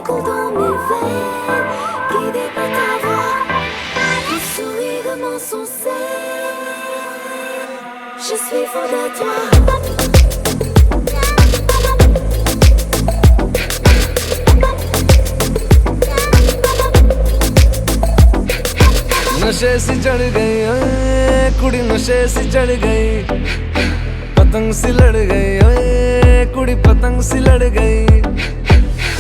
coule dans mes veines, guidée par ta voix. Le sourire de mon sensé, je suis fou de toi. नशे सी चढ़ गई ओए कुड़ी, नशे सी चढ़ गई, पतंग सी लड़ गई ओए कुड़ी, पतंग सी लड़ गई।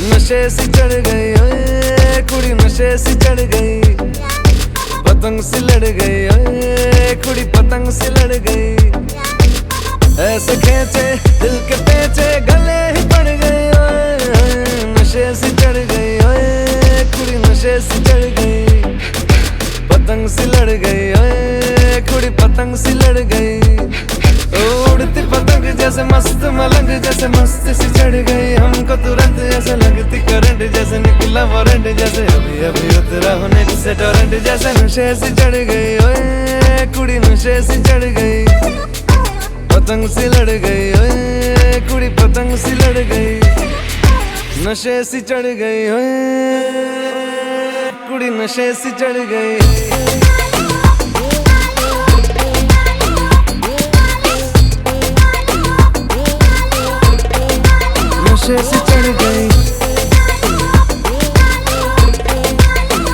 नशे सी चढ़ गई ओए कुड़ी, नशे सी चढ़ गई, पतंग सी लड़ गई ओए कुड़ी, पतंग सी लड़ गई। ऐसे खेचे दिल के पेचे गले ही पड़ गई ओए, नशे सी चढ़ गई ओए कुड़ी, नशे सी चढ़ गई, पतंग सी लड़ गई ओए कुड़ी, पतंग सी लड़ गई। उड़ती पतंग जैसे मस्त मलंग, जैसे मस्त सी चढ़ गई हमको तुरंत, जैसे लगती करंट, जैसे निकला वारंट, जैसे अभी अभी उतरा होने से टोरेंट, जैसे नशे सी चढ़ गई ओए कुड़ी, नशे सी चढ़ गई, पतंग सी लड़ गई ओए कुड़ी, पतंग सी लड़ गई। नशे सी चढ़ गई ओए कुड़ी, नशे सी चढ़ गई। नशे सी चढ़ गई,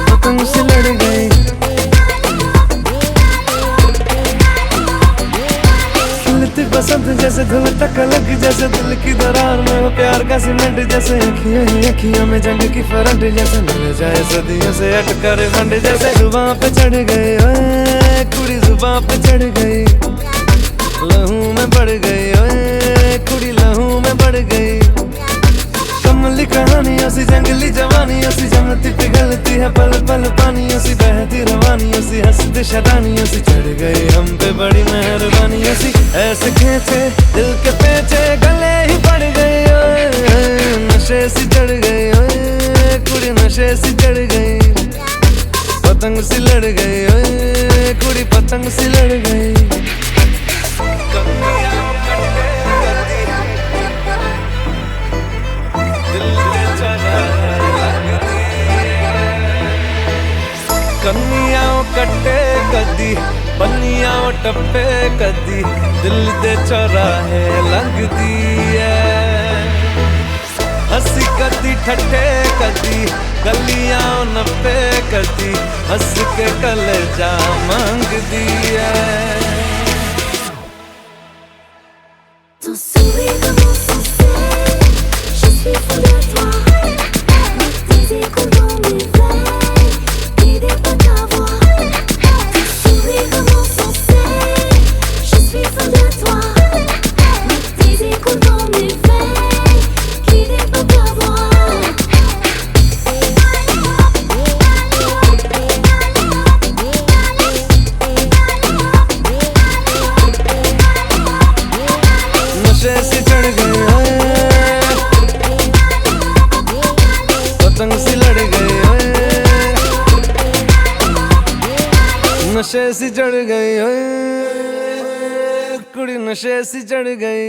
पतंग सी लड़ गई। खिलती बसंत जैसे धूल तक लग, जैसे दिल की दरार में वो प्यार का सीमेंट, जैसे अखियों ही अखियों में जंग की फरंट, जैसे मिल जाए सदियों से अटकर फंड, जैसे जुबां पे चढ़ गई ओए कुड़ी, जुबां पे चढ़ गई, लहू में बढ़ गई ओए कुड़ी, लहू में बढ़ गई। कमली कहानियों सी जंगली जवानियों सी, जमती पिघलती है पल पल पानियों सी, बहती रवानियों सी, हंसती शैतानियों सी, चढ़ गई हम पे बड़ी मेहरबानियों सी। ऐसे खेचे दिल के पेचे गले ही पड़ गई ओए, नशे सी चढ़ गई ओए कुड़ी, नशे सी चढ़ गई, पतंग सी लड़ गई ओए कुड़ी, पतंग सी लड़ गई। कन्नियां कट्टे कदी, बन्नियां टप्पे कदी, दिल दे चौराहे लंघदी है। हंसी कदी ठट्ठे कदी, गलियां नप्पे कदी, हंस के कलेजा मांगदी है। Ton sourire de mon sensé, je suis fou de toi. Tes échos dans mes veines, guidés par ta voix. Ton sourire de mon sensé, je suis fou de toi. Tes échos dans mes veines, guidés par ta voix. नशे सी चढ़ गई ओए, पतंग सी लड़ गई ओए, नशे सी चढ़ गई ओए कुड़ी, नशे सी चढ़ गई।